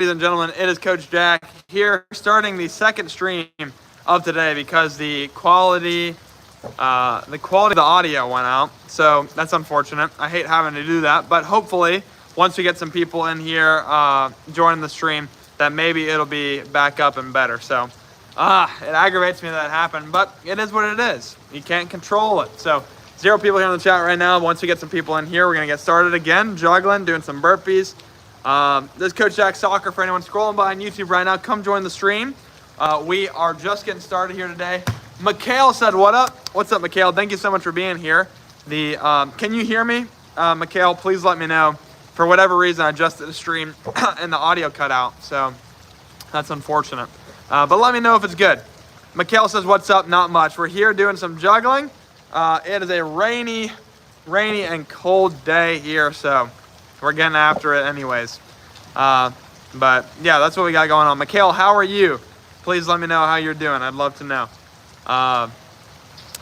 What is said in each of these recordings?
Ladies and gentlemen, it is Coach Jack here, starting the second stream of today because the quality of the audio went out. So that's unfortunate. I hate having to do that, but hopefully once we get some people in here joining the stream, that maybe it'll be back up and better. So it aggravates me that it happened, but it is what it is. You can't control it. So 0 people here in the chat right now. Once we get some people in here, we're gonna get started again, juggling, doing some burpees. This is Coach Jack Soccer. For anyone scrolling by on YouTube right now, come join the stream. We are just getting started here today. Mikhail said, what up? What's up, Mikhail? Thank you so much for being here. Can you hear me? Mikhail, please let me know. For whatever reason, I adjusted the stream and the audio cut out, so that's unfortunate. But let me know if it's good. Mikhail says, what's up? Not much. We're here doing some juggling. It is a rainy and cold day here, so we're getting after it anyways. But yeah, that's what we got going on. Mikhail, how are you? Please let me know how you're doing. I'd love to know.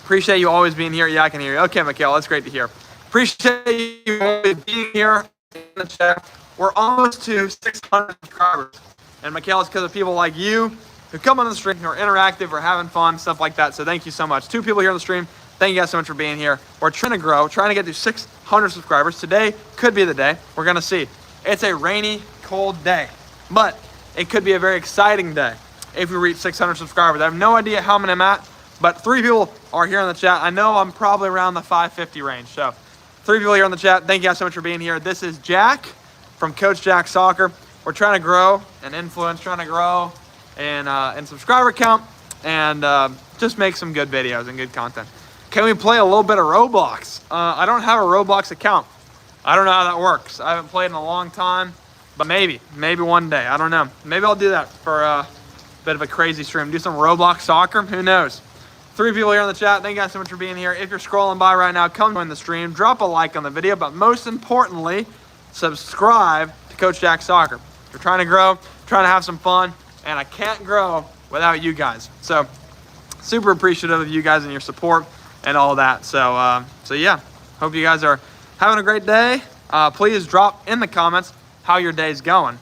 Appreciate you always being here. Yeah, I can hear you. Okay, Mikhail, that's great to hear. Appreciate you always being here in the chat. We're almost to 600 subscribers. And Mikhail, it's because of people like you who come on the stream, who are interactive, or having fun, stuff like that. So thank you so much. 2 people here on the stream. Thank you guys so much for being here. We're trying to grow, trying to get to 600 subscribers. Today could be the day. We're going to see. It's a rainy, cold day, but it could be a very exciting day if we reach 600 subscribers. I have no idea how many I'm at, but 3 people are here in the chat. I know I'm probably around the 550 range. So 3 people here in the chat. Thank you guys so much for being here. This is Jack from Coach Jack Soccer. We're trying to grow and influence, trying to grow in subscriber count, and just make some good videos and good content. Can we play a little bit of Roblox? I don't have a Roblox account. I don't know how that works. I haven't played in a long time, but maybe one day. I don't know. Maybe I'll do that for a bit of a crazy stream. Do some Roblox soccer. Who knows? 3 people here in the chat. Thank you guys so much for being here. If you're scrolling by right now, come join the stream. Drop a like on the video, but most importantly, subscribe to Coach Jack Soccer. We're trying to grow, trying to have some fun, and I can't grow without you guys. So super appreciative of you guys and your support and all that. So yeah, hope you guys are having a great day. Please drop in the comments how your day's going,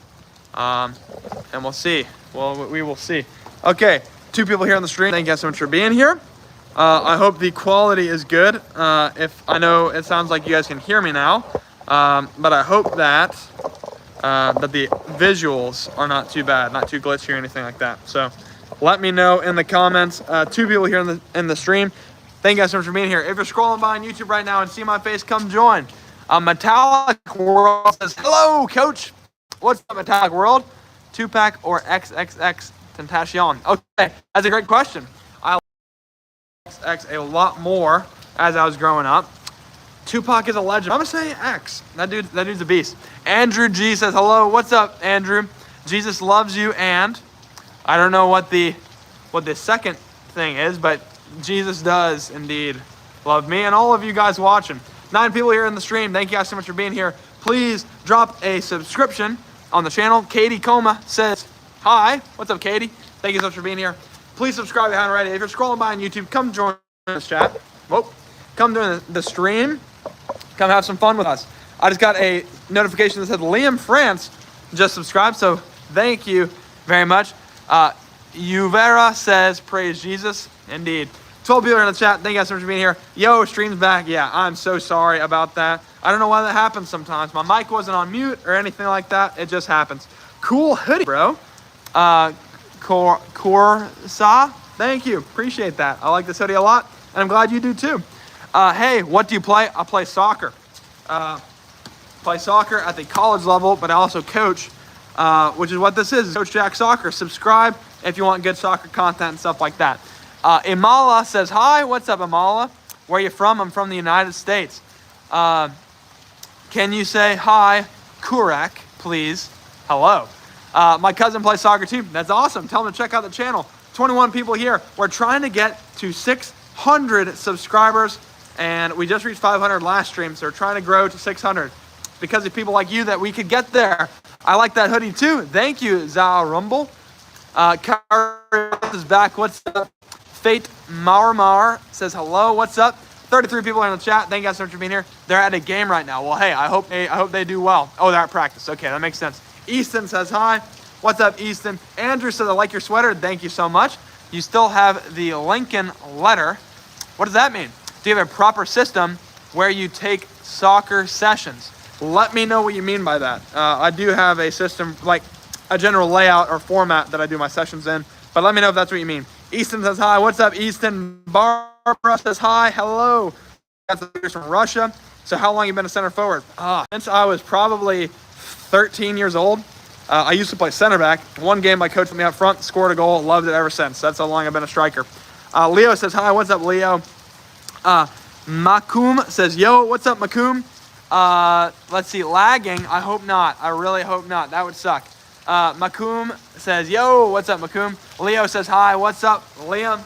and we'll see. Well, we will see. Okay, 2 people here on the stream. Thank you guys so much for being here. I hope the quality is good. If I know it sounds like you guys can hear me now, but I hope that the visuals are not too bad, not too glitchy or anything like that. So let me know in the comments. 2 people here in the stream. Thank you guys so much for being here. If you're scrolling by on YouTube right now and see my face, come join. Metallic World says, hello, Coach. What's up, Metallic World? 2-pack or XXX Tentacion? Okay, that's a great question. I like XX a lot more as I was growing up. Tupac is a legend. I'm gonna say X. That dude's a beast. Andrew G says, hello. What's up, Andrew? Jesus loves you, and I don't know what the second thing is, but Jesus does indeed love me and all of you guys watching. 9 people here in the stream. Thank you guys so much for being here. Please drop a subscription on the channel. Katie Coma says, hi. What's up, Katie? Thank you so much for being here. Please subscribe if you haven't already. If you're scrolling by on YouTube, come join this chat. Whoa. Come join the stream. Come have some fun with us. I just got a notification that said Liam France just subscribed, so thank you very much. Uvera says, praise Jesus. Indeed. 12 people are in the chat. Thank you guys so much for being here. Yo, stream's back. Yeah, I'm so sorry about that. I don't know why that happens sometimes. My mic wasn't on mute or anything like that. It just happens. Cool hoodie, bro. Corsa, thank you. Appreciate that. I like this hoodie a lot, and I'm glad you do too. Hey, what do you play? I play soccer. Play soccer at the college level, but I also coach, which is what this is. Coach Jack Soccer. Subscribe if you want good soccer content and stuff like that. Imala says, hi. What's up, Imala? Where are you from? I'm from the United States. Can you say hi, Kurak, please? Hello. My cousin plays soccer too. That's awesome. Tell him to check out the channel. 21 people here. We're trying to get to 600 subscribers, and we just reached 500 last stream, so we're trying to grow to 600. Because of people like you that we could get there. I like that hoodie too. Thank you, Zah Rumble. Kara is back. What's up? Fate Marmar says hello. What's up? 33 people in the chat. Thank you guys so much for being here. They're at a game right now. Well, hey, I hope they do well. Oh, they're at practice. Okay, that makes sense. Easton says hi. What's up, Easton? Andrew says, I like your sweater. Thank you so much. You still have the Lincoln letter. What does that mean? Do you have a proper system where you take soccer sessions? Let me know what you mean by that. I do have a system, like a general layout or format that I do my sessions in, but let me know if that's what you mean. Easton says hi. What's up, Easton? Barbara says hi. Hello. That's the pictures from Russia. So how long have you been a center forward? Since I was probably 13 years old. I used to play center back. One game my coach put me up front, scored a goal, loved it ever since. That's how long I've been a striker. Leo says hi. What's up, Leo? Makum says, yo, what's up, Makum? Let's see, lagging. I hope not. I really hope not. That would suck. Makum says, yo, what's up, Makum? Leo says hi. What's up, Liam?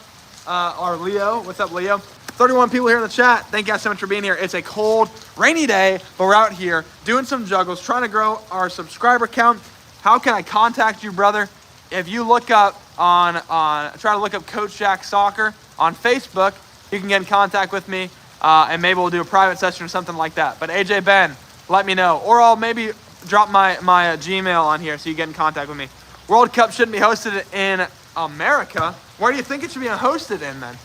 Or Leo. What's up, Leo? 31 people here in the chat. Thank you guys so much for being here. It's a cold, rainy day, but we're out here doing some juggles, trying to grow our subscriber count. How can I contact you, brother? If you look up try to look up Coach Jack Soccer on Facebook, you can get in contact with me, and maybe we'll do a private session or something like that. But AJ Ben, let me know. Or I'll maybe drop my Gmail on here so you get in contact with me. World Cup shouldn't be hosted in America. Where do you think it should be hosted in then?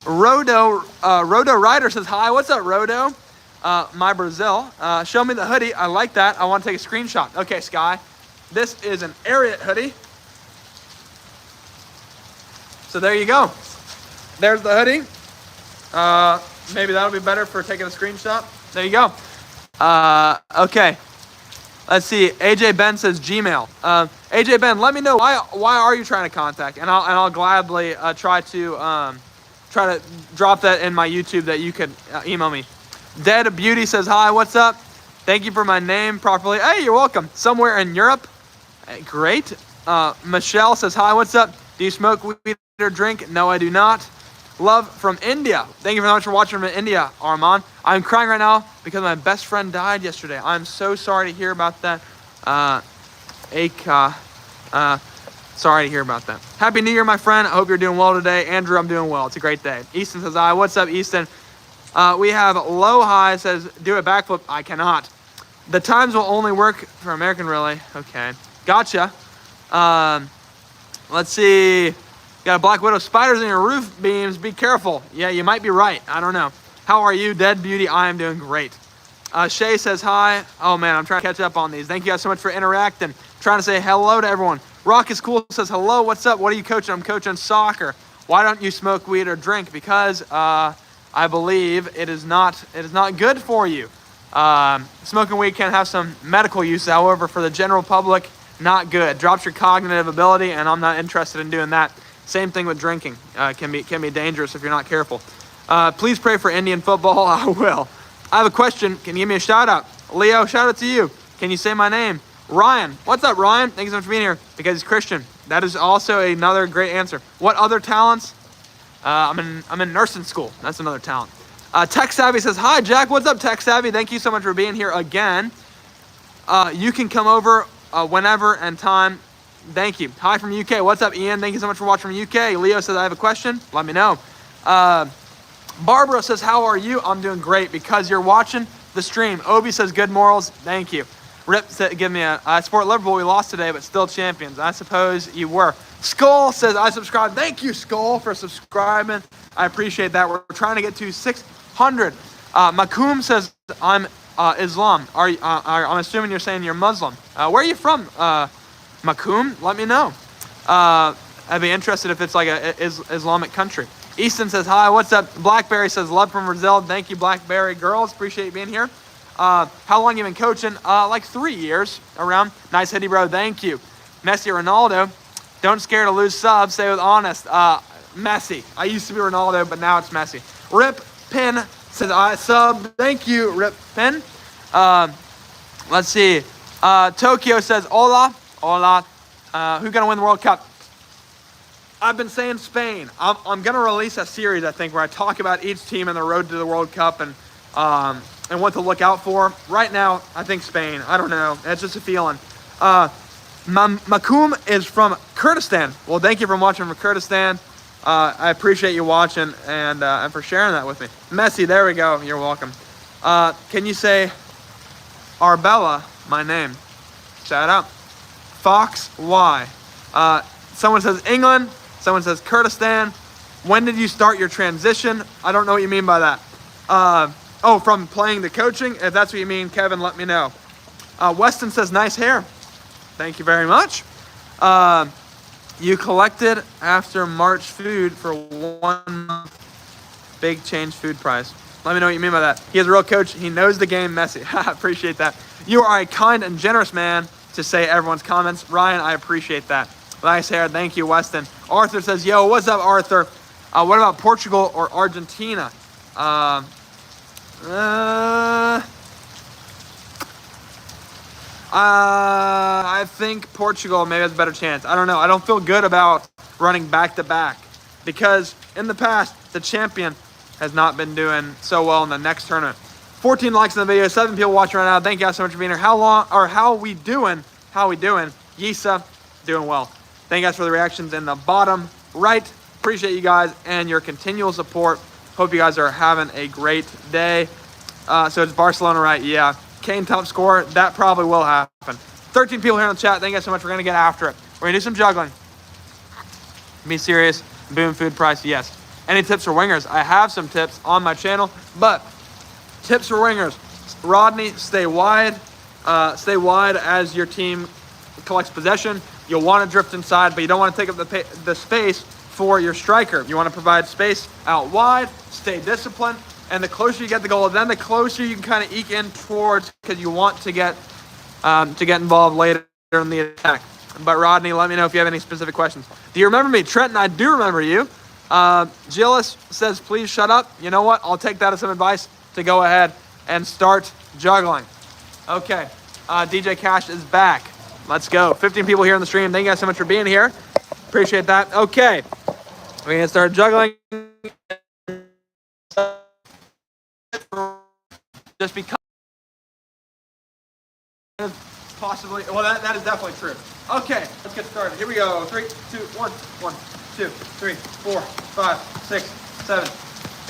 Rodo Ryder says, hi, what's up, Rodo? My Brazil. Show me the hoodie. I like that. I want to take a screenshot. Okay, Sky. This is an Ariat hoodie. So there you go. There's the hoodie. Maybe that'll be better for taking a screenshot. There you go. Okay. Let's see. AJ Ben says Gmail. AJ Ben, let me know why are you trying to contact, and I'll gladly try to drop that in my YouTube that you could email me. Dead Beauty says hi. What's up? Thank you for my name properly. Hey, you're welcome. Somewhere in Europe. Hey, great. Michelle says hi. What's up? Do you smoke weed or drink? No, I do not. Love from India. Thank you very much for watching from India, Armand. I'm crying right now because my best friend died yesterday. I'm so sorry to hear about that. Sorry to hear about that. Happy New Year, my friend. I hope you're doing well today. Andrew, I'm doing well. It's a great day. Easton says hi. What's up, Easton? We have Low High says, do a backflip. I cannot. The times will only work for American Relay. Okay. Gotcha. Let's see. Got a Black Widow spiders in your roof beams. Be careful. Yeah, you might be right. I don't know. How are you, Dead Beauty? I am doing great. Shay says hi. Oh, man, I'm trying to catch up on these. Thank you guys so much for interacting. Trying to say hello to everyone. Rock is cool says hello. What's up? What are you coaching? I'm coaching soccer. Why don't you smoke weed or drink? Because I believe it is not good for you. Smoking weed can have some medical use. However, for the general public, not good. Drops your cognitive ability, and I'm not interested in doing that. Same thing with drinking. Can be dangerous if you're not careful. Please pray for Indian football. I will. I have a question. Can you give me a shout out? Leo, shout out to you. Can you say my name? Ryan. What's up, Ryan? Thank you so much for being here. Because he's Christian. That is also another great answer. What other talents? I'm in nursing school. That's another talent. Tech Savvy says, hi, Jack. What's up, Tech Savvy? Thank you so much for being here again. You can come over whenever and time. Thank you. Hi from UK. What's up, Ian? Thank you so much for watching from UK. Leo says, I have a question. Let me know. Barbara says, how are you? I'm doing great because you're watching the stream. Obi says, good morals. Thank you. Rip said, give me I support Liverpool. We lost today, but still champions. I suppose you were. Skull says, I subscribe. Thank you, Skull, for subscribing. I appreciate that. We're trying to get to 600. Makum says, I'm Islam. I'm assuming you're saying you're Muslim. Where are you from, Makum? Let me know. I'd be interested if it's like a Islamic country. Easton says, hi, what's up? Blackberry says, love from Brazil. Thank you, Blackberry girls. Appreciate you being here. How long you been coaching? Like 3 years around. Nice hoodie, bro. Thank you. Messi or Ronaldo. Don't scare to lose subs. Stay with honest. Messi. I used to be Ronaldo, but now it's Messi. Rip Pin says, I sub. Thank you, Rip Pin. Let's see. Tokyo says, hola. Hola. Who's going to win the World Cup? I've been saying Spain. I'm going to release a series, I think, where I talk about each team in the road to the World Cup and what to look out for. Right now, I think Spain. I don't know. It's just a feeling. Makum is from Kurdistan. Well, thank you for watching from Kurdistan. I appreciate you watching and for sharing that with me. Messi, there we go. You're welcome. Can you say Arbella, my name? Shout out. Fox Y. Someone says England. Someone says Kurdistan. When did you start your transition? I don't know what you mean by that. Oh, from playing to coaching? If that's what you mean, Kevin, let me know. Weston says, nice hair. Thank you very much. You collected after March food for 1 month. Big change food price. Let me know what you mean by that. He is a real coach. He knows the game messy. Appreciate that. You are a kind and generous man to say everyone's comments. Ryan, I appreciate that. Nice hair. Thank you, Weston. Arthur says, yo, what's up, Arthur? What about Portugal or Argentina? I think Portugal maybe has a better chance. I don't know. I don't feel good about running back-to-back because in the past, the champion has not been doing so well in the next tournament. 14 likes in the video, 7 people watching right now. Thank you guys so much for being here. How we doing? Yisa, doing well. Thank you guys for the reactions in the bottom right. Appreciate you guys and your continual support. Hope you guys are having a great day. So it's Barcelona, right? Yeah. Kane top scorer. That probably will happen. 13 people here in the chat. Thank you guys so much. We're going to get after it. We're going to do some juggling. Be serious. Boom food price. Yes. Any tips for wingers? I have some tips on my channel, but tips for wingers. Rodney, stay wide. Stay wide as your team collects possession. You'll want to drift inside, but you don't want to take up the space for your striker. You want to provide space out wide. Stay disciplined. And the closer you get the goal, then the closer you can kind of eke in towards, because you want to get involved later in the attack. But Rodney, let me know if you have any specific questions. Do you remember me? Trenton, I do remember you. Gillis says, please shut up. You know what? I'll take that as some advice to go ahead and start juggling. Okay. DJ Cash is back. Let's go. 15 people here in the stream. Thank you guys so much for being here. Appreciate that. Okay. We're going to start juggling. Just because possibly, well, that is definitely true. Okay, let's get started. Here we go. 3, 2, 1. 1, 2, 3, 4, 5, 6, 7,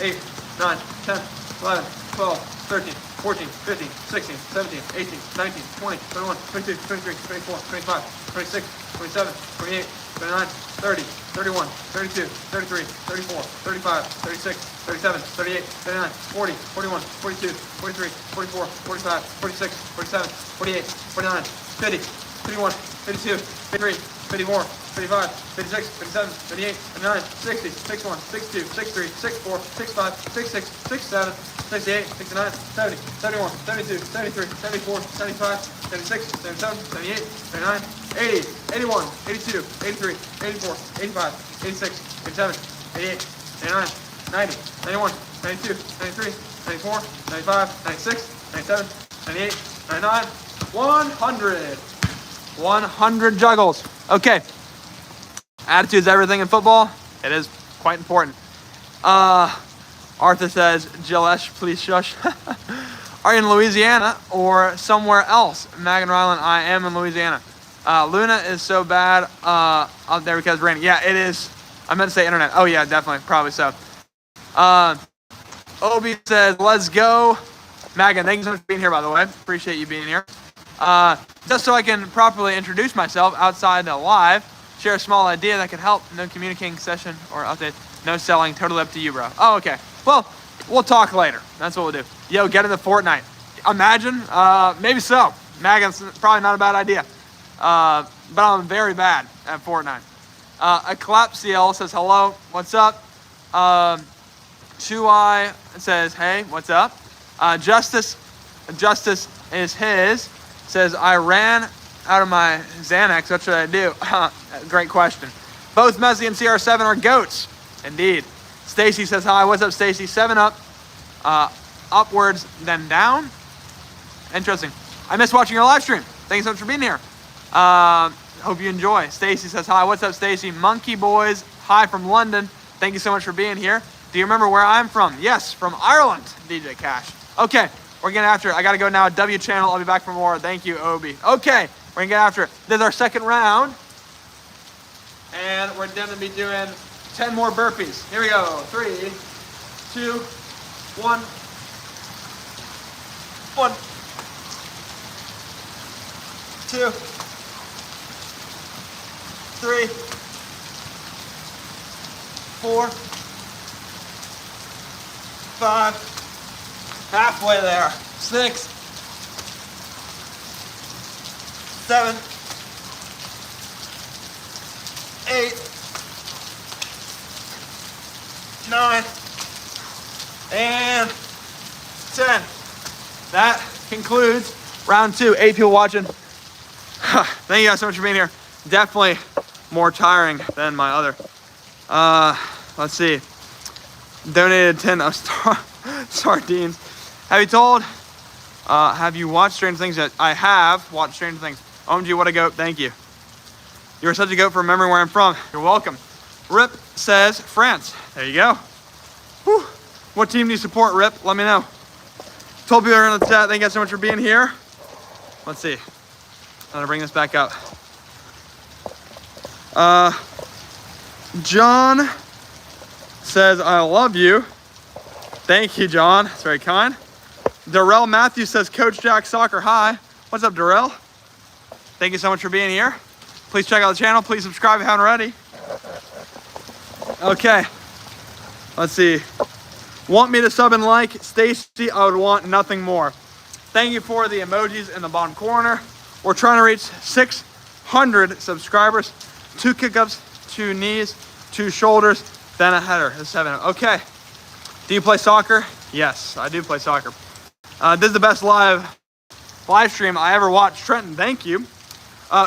8, 9, 10, 11, 12, 13, 14, 15, 16, 17, 18, 19, 20, 21, 22, 23, 24, 25, 26, 27, 28, 29, 30, 31, 32, 33, 34, 35, 36, 37, 38, 39, 40, 41, 42, 43, 44, 45, 46, 47, 48, 49, 50, 51, 52, 53, 54, 55, 56, 57, 58, 59, 60, 61, 62, 63, 64, 65, 66, 67, 68, 69, 70, 71, 72, 73, 74, 75, 76, 77, 78, 79, 80, 81, 82, 83, 84, 85, 86, 87, 88, 89, 90, 91, 92, 93, 94, 95, 96, 97, 98, 99, 100. 100 juggles. Okay. Attitude is everything in football. It is quite important. Arthur says, Jilesh, please shush. Are you in Louisiana or somewhere else? Megan Ryland, I am in Louisiana. Luna is so bad up there because rain. Yeah, it is. I meant to say internet. Oh, yeah, definitely. Probably so. Obi says, let's go. Megan, thank you so much for being here, by the way. Appreciate you being here. Just so I can properly introduce myself outside the live, share a small idea that could help. No communicating session or update. No selling. Totally up to you, bro. Oh, okay. Well, we'll talk later. That's what we'll do. Yo, get into Fortnite. Imagine. Maybe so. Megan's probably not a bad idea. But I'm very bad at Fortnite. Eclipsiel says, hello. What's up? Chuai says, hey, what's up? Justice is his. Says, I ran out of my Xanax. What should I do? Great question. Both Messi and CR7 are goats. Indeed. Stacy says, hi. What's up, Stacy? 7 up. Upwards, then down. Interesting. I miss watching your live stream. Thanks so much for being here. Hope you enjoy. Stacy says, hi. What's up, Stacy? Monkey Boys. Hi from London. Thank you so much for being here. Do you remember where I'm from? Yes, from Ireland, DJ Cash. Okay. We're getting after it. I got to go now. W channel. I'll be back for more. Thank you, Obi. Okay. We're going to get after it. This is our second round. And we're going to be doing 10 more burpees. Here we go. 3, 2, 1. 1, 2, 3, 4, 5, halfway there, 6, 7, 8, 9, and 10. That concludes round 2. 8 people watching. Thank you guys so much for being here. Definitely more tiring than my other. Let's see. Donated 10 sardines. Have you watched Stranger Things yet? I have watched Stranger Things. OMG, what a goat. Thank you. You're such a goat for remembering where I'm from. You're welcome. Rip says France. There you go. Whew. What team do you support, Rip? Let me know. Told people in the chat, thank you guys so much for being here. Let's see. I'm gonna bring this back up. John says, I love you. Thank you, John. That's very kind. Darrell Matthews says, Coach Jack Soccer, hi. What's up, Darrell? Thank you so much for being here. Please check out the channel. Please subscribe if you haven't already. Okay. Let's see. Want me to sub and like? Stacy, I would want nothing more. Thank you for the emojis in the bottom corner. We're trying to reach 600 subscribers. 2 kickups, 2 knees, 2 shoulders, then a header. That's 7. Okay. Do you play soccer? Yes, I do play soccer. This is the best live stream I ever watched. Trenton, thank you.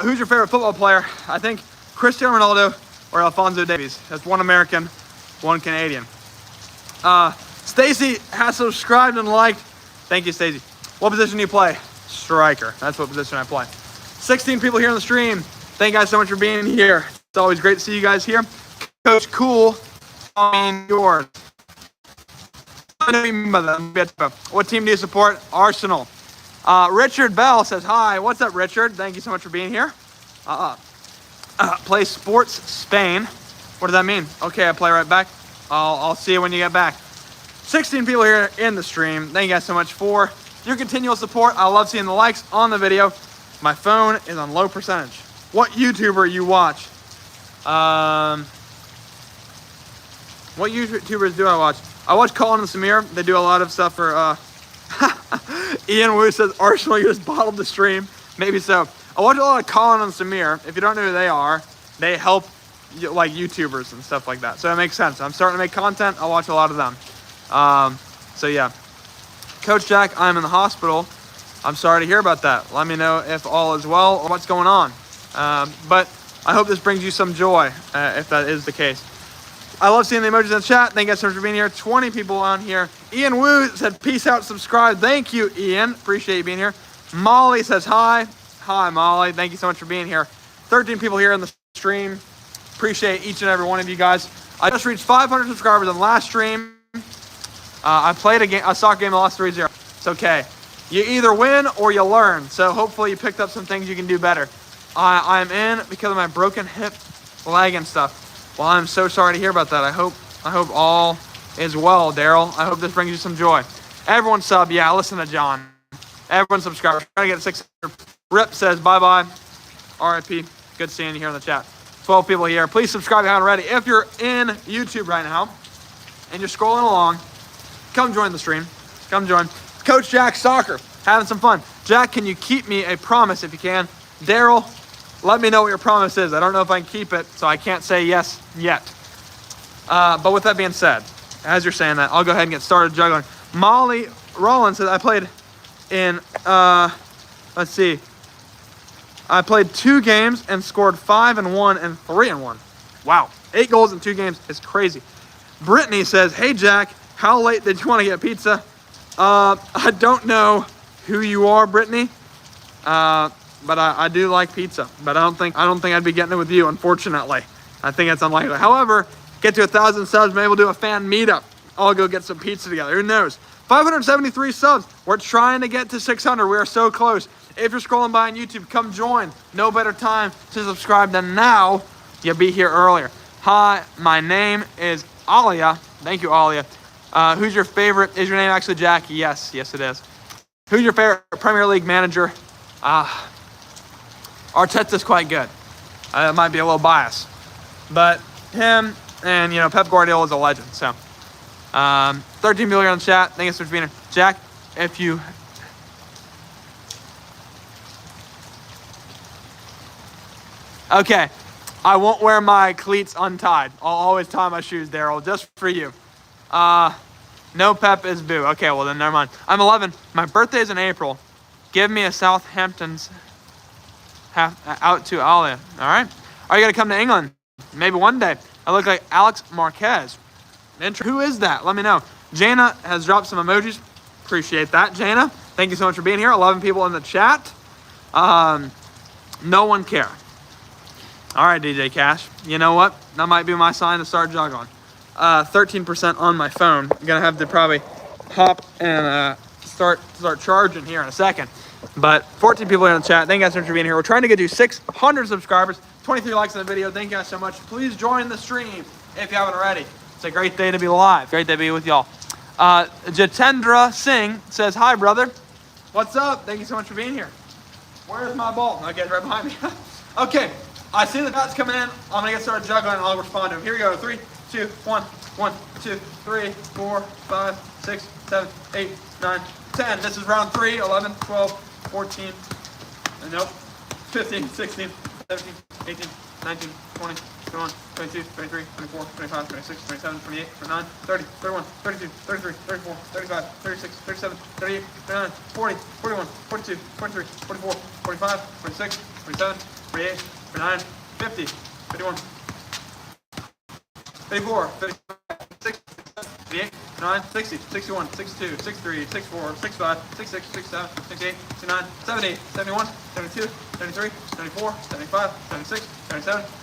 Who's your favorite football player? I think Cristiano Ronaldo or Alphonso Davies. That's 1 American, 1 Canadian. Stacy has subscribed and liked. Thank you, Stacy. What position do you play? Striker. That's what position I play. 16 people here on the stream. Thank you guys so much for being here. It's always great to see you guys here. Coach Cool, I mean yours. I know what you mean by that. What team do you support? Arsenal. Richard Bell says, hi. What's up, Richard? Thank you so much for being here. Play sports Spain. What does that mean? Okay, I play right back. I'll see you when you get back. 16 people here in the stream. Thank you guys so much for your continual support. I love seeing the likes on the video. My phone is on low percentage. What YouTuber you watch? What YouTubers do I watch? I watch Colin and Samir. They do a lot of stuff for, Ian Wu says, Arsenal, you just bottled the stream. Maybe so. I watch a lot of Colin and Samir. If you don't know who they are, they help like YouTubers and stuff like that. So it makes sense. I'm starting to make content. I'll watch a lot of them. So yeah. Coach Jack, I'm in the hospital. I'm sorry to hear about that. Let me know if all is well or what's going on. But I hope this brings you some joy, if that is the case. I love seeing the emojis in the chat. Thank you guys so much for being here. 20 people on here. Ian Wu said, peace out, subscribe. Thank you, Ian. Appreciate you being here. Molly says, hi. Hi, Molly. Thank you so much for being here. 13 people here in the stream. Appreciate each and every one of you guys. I just reached 500 subscribers on the last stream. I played a soccer game and lost 3-0. It's okay. You either win or you learn. So hopefully you picked up some things you can do better. I'm in because of my broken hip, leg, and stuff. Well, I'm so sorry to hear about that. I hope all is well, Daryl. I hope this brings you some joy. Everyone sub. Yeah, listen to John. Everyone subscribe. We're trying to get 600. Rip says bye-bye. RIP. Good seeing you here in the chat. 12 people here. Please subscribe if you haven't already. If you're in YouTube right now and you're scrolling along, come join the stream. Come join. Coach Jack Soccer. Having some fun. Jack, can you keep me a promise if you can? Daryl, let me know what your promise is. I don't know if I can keep it, so I can't say yes yet. But with that being said, as you're saying that, I'll go ahead and get started juggling. Molly Rollins says, I played in, let's see. I played 2 games and scored 5-1 and 3-1. Wow. 8 goals in 2 games is crazy. Brittany says, hey, Jack, how late did you want to get pizza? I don't know who you are, Brittany. But I do like pizza. But I don't think I'd be getting it with you, unfortunately. I think it's unlikely. However, get to 1,000 subs, maybe we'll do a fan meetup. I'll go get some pizza together. Who knows? 573 subs. We're trying to get to 600. We are so close. If you're scrolling by on YouTube, come join. No better time to subscribe than now. You'll be here earlier. Hi, my name is Alia. Thank you, Alia. Who's your favorite? Is your name actually Jack? Yes, it is. Who's your favorite Premier League manager? Arteta's quite good. It might be a little biased. But him and, Pep Guardiola is a legend. So, 13 people here in the chat. Thank you so much for being here. Jack, if you... Okay. I won't wear my cleats untied. I'll always tie my shoes, Daryl, just for you. No Pep is boo. Okay, well then never mind. I'm 11. My birthday's in April. Give me a Southampton's out to Alia. All right. Are you going to come to England? Maybe one day. I look like Alex Marquez. Who is that? Let me know. Jana has dropped some emojis. Appreciate that, Jana. Thank you so much for being here. 11 people in the chat. No one care. All right, DJ Cash. You know what? That might be my sign to start juggling. 13% on my phone. I'm going to have to probably hop and start charging here in a second. But 14 people in the chat. Thank you guys so much for being here. We're trying to get to 600 subscribers. 23 likes on the video. Thank you guys so much. Please join the stream if you haven't already. It's a great day to be live. Great day to be with y'all. Jatendra Singh says, hi, brother. What's up? Thank you so much for being here. Where's my ball? Okay, it's right behind me. Okay. I see the dots coming in. I'm going to get started juggling and I'll respond to them. Here we go. 3, 2, 1. 1, 2, 3, 4, 5, 6, 7, 8, 9, 10. This is round 3, 11, 12, 14, nope, 15, 16, 17, 18, 19, 20, 21, 22, 23, 24, 25, 26, 27, 28, 29, 30, 31, 32, 33, 34, 35, 36, 37, 38, 39, 40, 41, 42, 43, 44, 45, 46, 47, 48, 49, 50, 51, 54, 55, 56, 58, 59, 60, 61, 62, 63, 64, 65, 66, 67, 68, 69, 70, 71, 72, 73, 74, 75, 76, 77, 78.